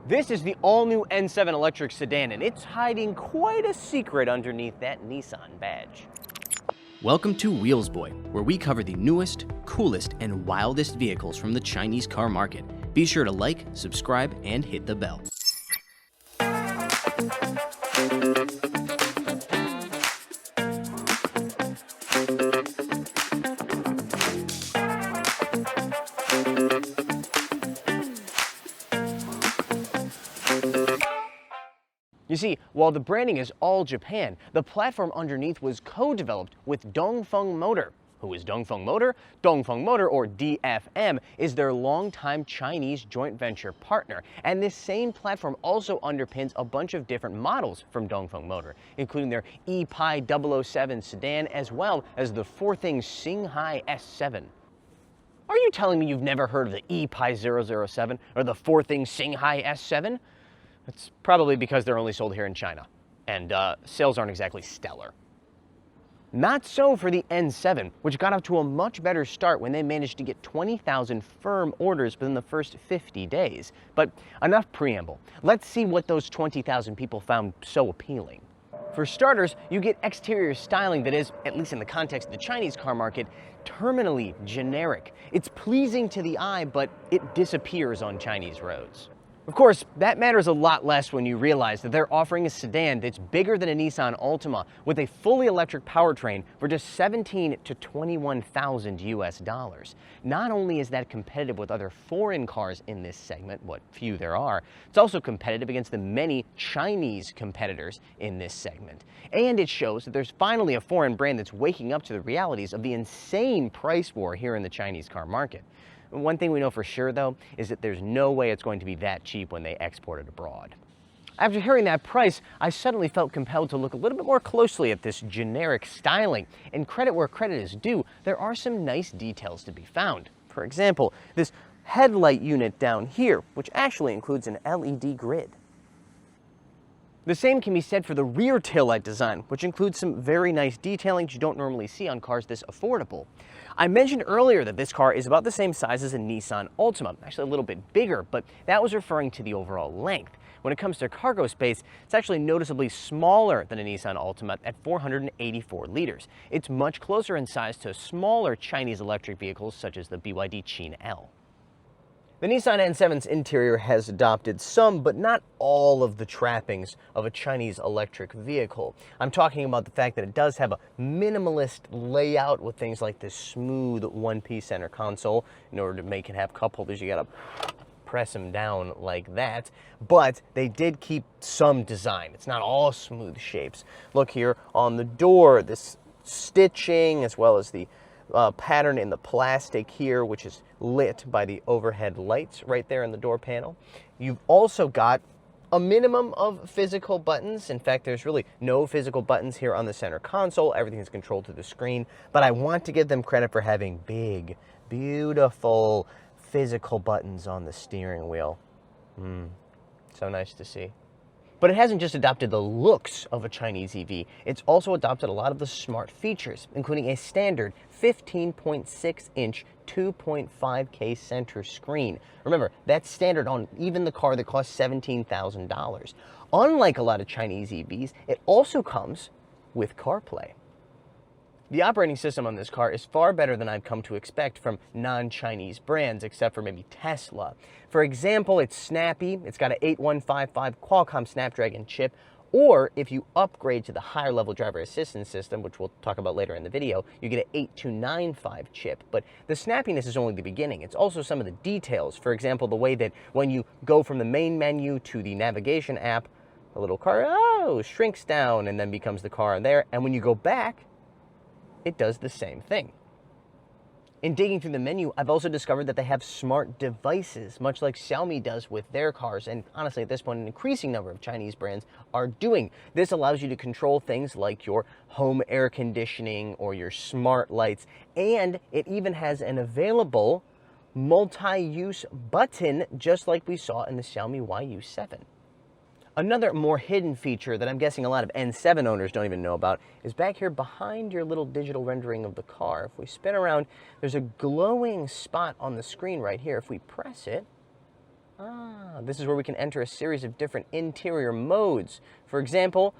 This is the all-new N7 electric sedan, and it's hiding quite a secret underneath that Nissan badge. Welcome to Wheels Boy, where we cover the newest, coolest, and wildest vehicles from the Chinese car market. Be sure to like, subscribe, and hit the bell. You see, while the branding is all Japan, the platform underneath was co-developed with Dongfeng Motor. Who is Dongfeng Motor? Dongfeng Motor, or DFM, is their longtime Chinese joint venture partner. And this same platform also underpins a bunch of different models from Dongfeng Motor, including their E-Pi 007 sedan, as well as the four-thing Xinghai S7. Are you telling me you've never heard of the E-Pi 007 or the four-thing Xinghai S7? It's probably because they're only sold here in China, and sales aren't exactly stellar. Not so for the N7, which got off to a much better start when they managed to get 20,000 firm orders within the first 50 days. But enough preamble. Let's see what those 20,000 people found so appealing. For starters, you get exterior styling that is, at least in the context of the Chinese car market, terminally generic. It's pleasing to the eye, but it disappears on Chinese roads. Of course, that matters a lot less when you realize that they're offering a sedan that's bigger than a Nissan Altima with a fully electric powertrain for just $17,000 to $21,000 US. Not only is that competitive with other foreign cars in this segment, what few there are, it's also competitive against the many Chinese competitors in this segment. And it shows that there's finally a foreign brand that's waking up to the realities of the insane price war here in the Chinese car market. One thing we know for sure, though, is that there's no way it's going to be that cheap when they export it abroad. After hearing that price, I suddenly felt compelled to look a little bit more closely at this generic styling. And credit where credit is due, there are some nice details to be found. For example, this headlight unit down here, which actually includes an LED grid. The same can be said for the rear taillight design, which includes some very nice detailing you don't normally see on cars this affordable. I mentioned earlier that this car is about the same size as a Nissan Altima, actually a little bit bigger, but that was referring to the overall length. When it comes to cargo space, it's actually noticeably smaller than a Nissan Altima at 484 liters. It's much closer in size to smaller Chinese electric vehicles such as the BYD Qin L. The Nissan N7's interior has adopted some, but not all of the trappings of a Chinese electric vehicle. I'm talking about the fact that it does have a minimalist layout with things like this smooth one-piece center console. In order to make it have cup holders, you gotta press them down like that. But they did keep some design. It's not all smooth shapes. Look here on the door, this stitching as well as the pattern in the plastic here, which is lit by the overhead lights right there in the door panel. You've also got a minimum of physical buttons. In fact, there's really no physical buttons here on the center console. Everything is controlled through the screen, but I want to give them credit for having big, beautiful physical buttons on the steering wheel. So nice to see. But it hasn't just adopted the looks of a Chinese EV, it's also adopted a lot of the smart features, including a standard 15.6-inch 2.5K center screen. Remember, that's standard on even the car that costs $17,000. Unlike a lot of Chinese EVs, it also comes with CarPlay. The operating system on this car is far better than I've come to expect from non-Chinese brands, except for maybe Tesla. For example, it's snappy, it's got an 8155 Qualcomm Snapdragon chip, or if you upgrade to the higher level driver assistance system, which we'll talk about later in the video, you get an 8295 chip. But the snappiness is only the beginning. It's also some of the details. For example, the way that when you go from the main menu to the navigation app, the little car, shrinks down and then becomes the car there. And when you go back, it does the same thing. In digging through the menu, I've also discovered that they have smart devices, much like Xiaomi does with their cars, and honestly at this point an increasing number of Chinese brands are doing. This allows you to control things like your home air conditioning or your smart lights, and it even has an available multi-use button just like we saw in the Xiaomi YU7. Another more hidden feature that I'm guessing a lot of N7 owners don't even know about is back here behind your little digital rendering of the car. If we spin around, there's a glowing spot on the screen right here. If we press it, This is where we can enter a series of different interior modes. For example,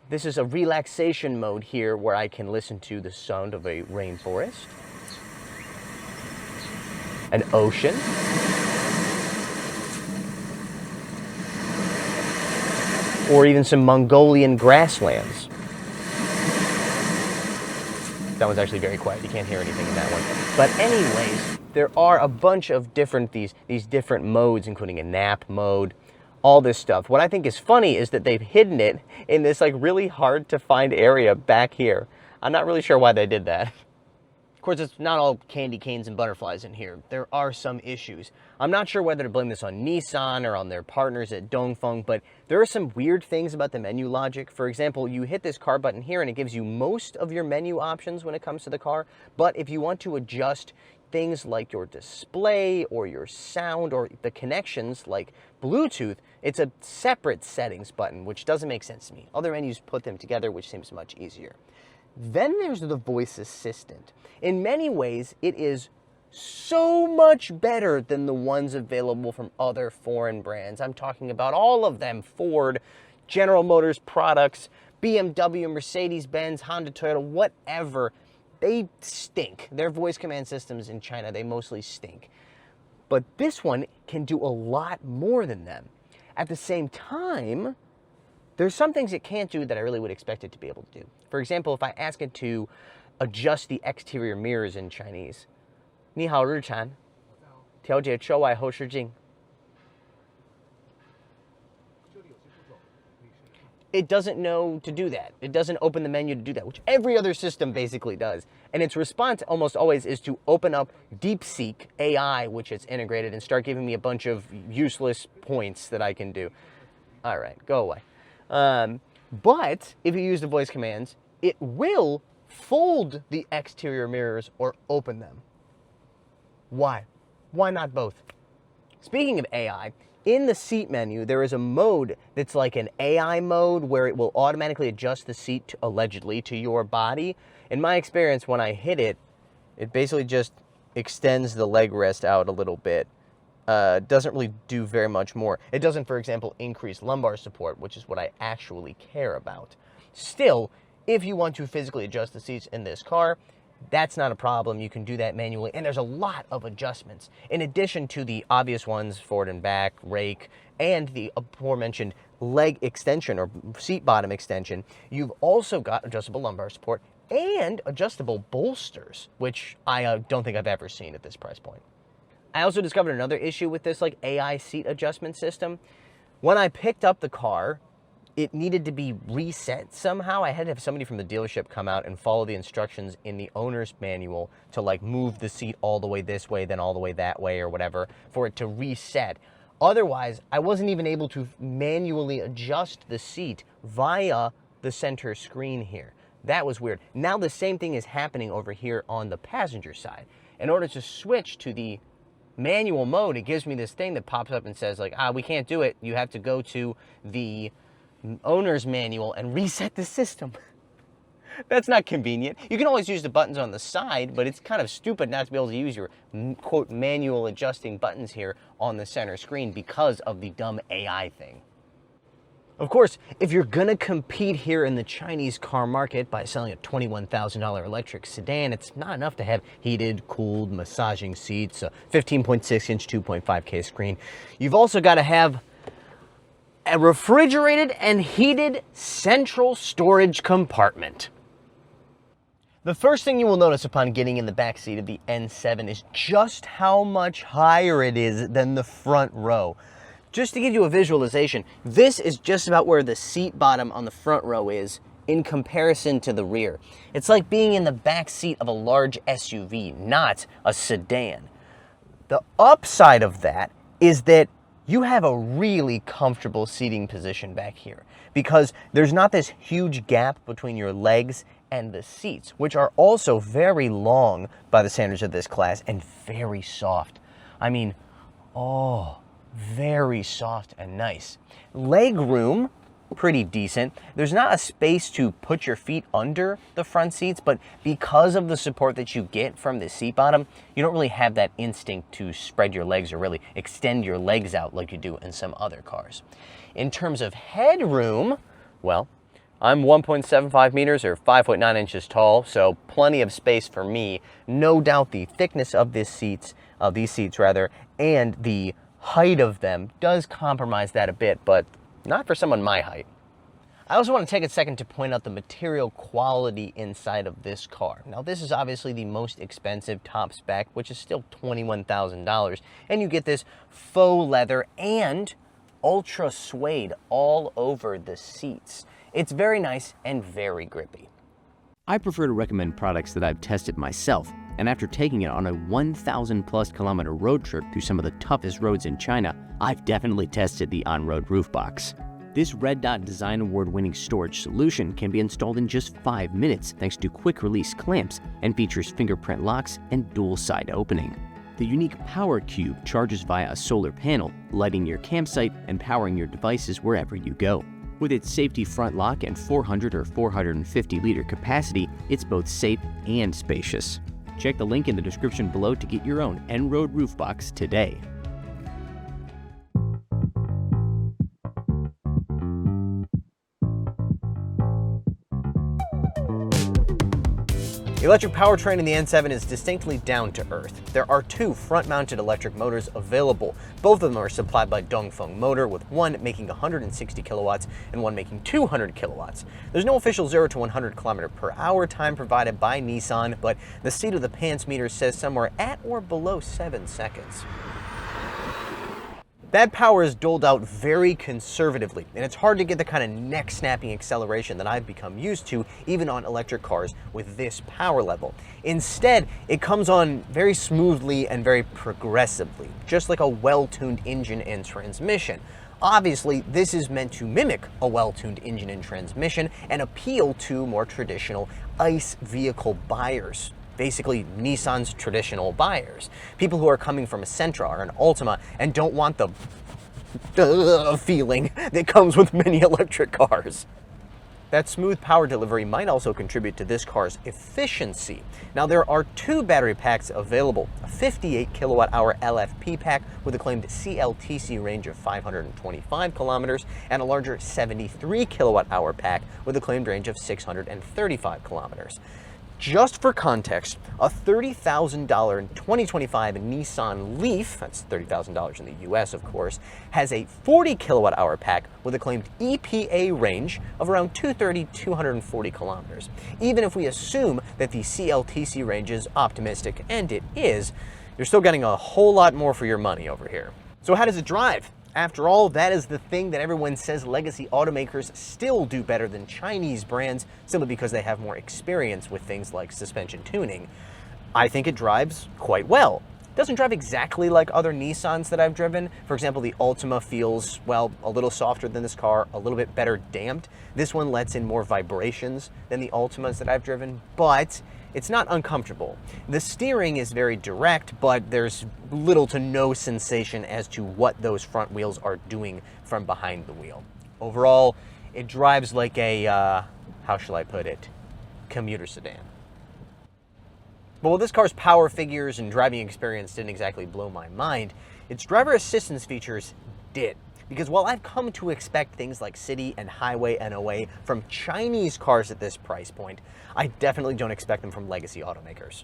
this is a relaxation mode here where I can listen to the sound of a rainforest, an ocean, or even some Mongolian grasslands. That one's actually very quiet. You can't hear anything in that one. But anyways, there are a bunch of different, these different modes, including a nap mode, all this stuff. What I think is funny is that they've hidden it in this like really hard to find area back here. I'm not really sure why they did that. Of course, it's not all candy canes and butterflies in here. There are some issues. I'm not sure whether to blame this on Nissan or on their partners at Dongfeng, but there are some weird things about the menu logic. For example, you hit this car button here and it gives you most of your menu options when it comes to the car. But if you want to adjust things like your display or your sound or the connections like Bluetooth, it's a separate settings button, which doesn't make sense to me. Other menus put them together, which seems much easier. Then there's the voice assistant. In many ways, it is so much better than the ones available from other foreign brands. I'm talking about all of them: Ford, General Motors products, BMW, Mercedes-Benz, Honda, Toyota, whatever. They stink. Their voice command systems in China, they mostly stink. But this one can do a lot more than them. At the same time, there's some things it can't do that I really would expect it to be able to do. For example, if I ask it to adjust the exterior mirrors in Chinese, 你好日产，调节车外后视镜. It doesn't know to do that. It doesn't open the menu to do that, which every other system basically does. And its response almost always is to open up DeepSeek AI, which it's integrated, and start giving me a bunch of useless points that I can do. All right, go away. But if you use the voice commands, it will fold the exterior mirrors or open them. Why? Why not both? Speaking of AI, in the seat menu, there is a mode that's like an AI mode where it will automatically adjust the seat, allegedly, to your body. In my experience, when I hit it, it basically just extends the leg rest out a little bit. Doesn't really do very much more. It doesn't, for example, increase lumbar support, which is what I actually care about. Still, if you want to physically adjust the seats in this car, that's not a problem. You can do that manually, and there's a lot of adjustments. In addition to the obvious ones, forward and back, rake, and the aforementioned leg extension or seat bottom extension, you've also got adjustable lumbar support and adjustable bolsters, which I don't think I've ever seen at this price point. I also discovered another issue with this like AI seat adjustment system. When I picked up the car, it needed to be reset somehow. I had to have somebody from the dealership come out and follow the instructions in the owner's manual to like move the seat all the way this way, then all the way that way or whatever for it to reset. Otherwise, I wasn't even able to manually adjust the seat via the center screen here. That was weird. Now the same thing is happening over here on the passenger side. In order to switch to the manual mode, it gives me this thing that pops up and says like, we can't do it. You have to go to the owner's manual and reset the system. That's not convenient. You can always use the buttons on the side, but it's kind of stupid not to be able to use your, quote, manual adjusting buttons here on the center screen because of the dumb AI thing. Of course, if you're gonna compete here in the Chinese car market by selling a $21,000 electric sedan, it's not enough to have heated, cooled, massaging seats, a 15.6-inch 2.5K screen. You've also got to have a refrigerated and heated central storage compartment. The first thing you will notice upon getting in the back seat of the N7 is just how much higher it is than the front row. Just to give you a visualization, this is just about where the seat bottom on the front row is in comparison to the rear. It's like being in the back seat of a large SUV, not a sedan. The upside of that is that you have a really comfortable seating position back here because there's not this huge gap between your legs and the seats, which are also very long by the standards of this class and very soft. I mean, very soft and nice. Leg room, pretty decent. There's not a space to put your feet under the front seats, but because of the support that you get from the seat bottom, you don't really have that instinct to spread your legs or really extend your legs out like you do in some other cars. In terms of headroom, well, I'm 1.75 meters or 5.9 inches tall, so plenty of space for me. No doubt the thickness of these seats, and the height of them does compromise that a bit, but not for someone my height. I also want to take a second to point out the material quality inside of this car. Now, this is obviously the most expensive top spec, which is still $21,000, and you get this faux leather and ultra suede all over the seats. It's very nice and very grippy. I prefer to recommend products that I've tested myself, and after taking it on a 1,000+ kilometer road trip through some of the toughest roads in China, I've definitely tested the on-road roof box. This Red Dot Design Award-winning storage solution can be installed in just 5 minutes thanks to quick-release clamps and features fingerprint locks and dual-side opening. The unique Power Cube charges via a solar panel, lighting your campsite and powering your devices wherever you go. With its safety front lock and 400 or 450-liter capacity, it's both safe and spacious. Check the link in the description below to get your own N-Road roof box today. The electric powertrain in the N7 is distinctly down to earth. There are 2 front-mounted electric motors available. Both of them are supplied by Dongfeng Motor, with one making 160 kilowatts and one making 200 kilowatts. There's no official 0 to 100 km/h time provided by Nissan, but the seat of the pants meter says somewhere at or below 7 seconds. That power is doled out very conservatively, and it's hard to get the kind of neck-snapping acceleration that I've become used to even on electric cars with this power level. Instead, it comes on very smoothly and very progressively, just like a well-tuned engine and transmission. Obviously, this is meant to mimic a well-tuned engine and transmission and appeal to more traditional ICE vehicle buyers. Basically, Nissan's traditional buyers. People who are coming from a Sentra or an Altima and don't want the feeling that comes with many electric cars. That smooth power delivery might also contribute to this car's efficiency. Now, there are 2 battery packs available, a 58 kilowatt-hour LFP pack with a claimed CLTC range of 525 kilometers and a larger 73 kilowatt-hour pack with a claimed range of 635 kilometers. Just for context, a $30,000 2025 Nissan Leaf, that's $30,000 in the US of course, has a 40 kilowatt-hour pack with a claimed EPA range of around 240 kilometers. Even if we assume that the CLTC range is optimistic, and it is, you're still getting a whole lot more for your money over here. So how does it drive? After all, that is the thing that everyone says legacy automakers still do better than Chinese brands, simply because they have more experience with things like suspension tuning. I think it drives quite well. It doesn't drive exactly like other Nissans that I've driven. For example, the Altima feels, well, a little softer than this car, a little bit better damped. This one lets in more vibrations than the Altimas that I've driven, but it's not uncomfortable. The steering is very direct, but there's little to no sensation as to what those front wheels are doing from behind the wheel. Overall, it drives like a, how shall I put it, commuter sedan. But while this car's power figures and driving experience didn't exactly blow my mind, its driver assistance features did. Because while I've come to expect things like city and highway NOA from Chinese cars at this price point, I definitely don't expect them from legacy automakers.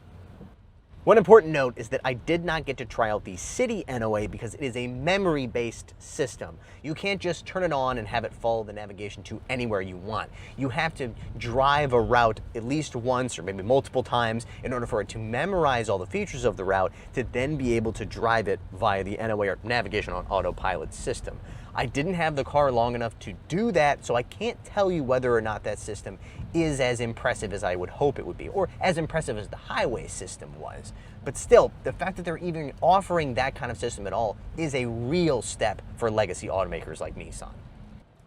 One important note is that I did not get to try out the City NOA because it is a memory-based system. You can't just turn it on and have it follow the navigation to anywhere you want. You have to drive a route at least once or maybe multiple times in order for it to memorize all the features of the route to then be able to drive it via the NOA or navigation on autopilot system. I didn't have the car long enough to do that, so I can't tell you whether or not that system is as impressive as I would hope it would be, or as impressive as the highway system was. But still, the fact that they're even offering that kind of system at all is a real step for legacy automakers like Nissan.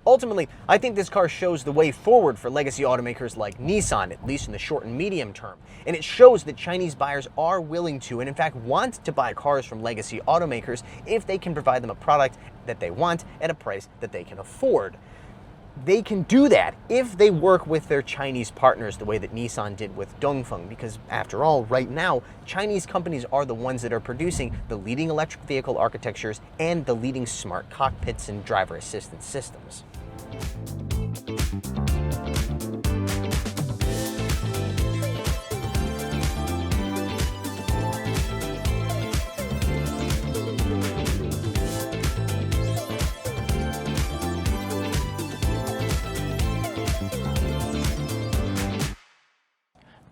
Ultimately, I think this car shows the way forward for legacy automakers like Nissan, at least in the short and medium term. And it shows that Chinese buyers are willing to, and in fact want to buy cars from legacy automakers if they can provide them a product that they want at a price that they can afford. they can do that if they work with their Chinese partners the way that Nissan did with Dongfeng, because after all, right now, Chinese companies are the ones that are producing the leading electric vehicle architectures and the leading smart cockpits and driver assistance systems.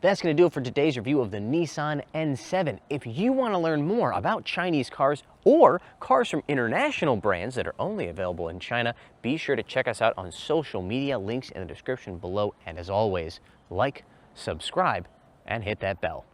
That's going to do it for today's review of the Nissan N7. If you want to learn more about Chinese cars or cars from international brands that are only available in China, be sure to check us out on social media, links in the description below. And as always, like, subscribe, and hit that bell.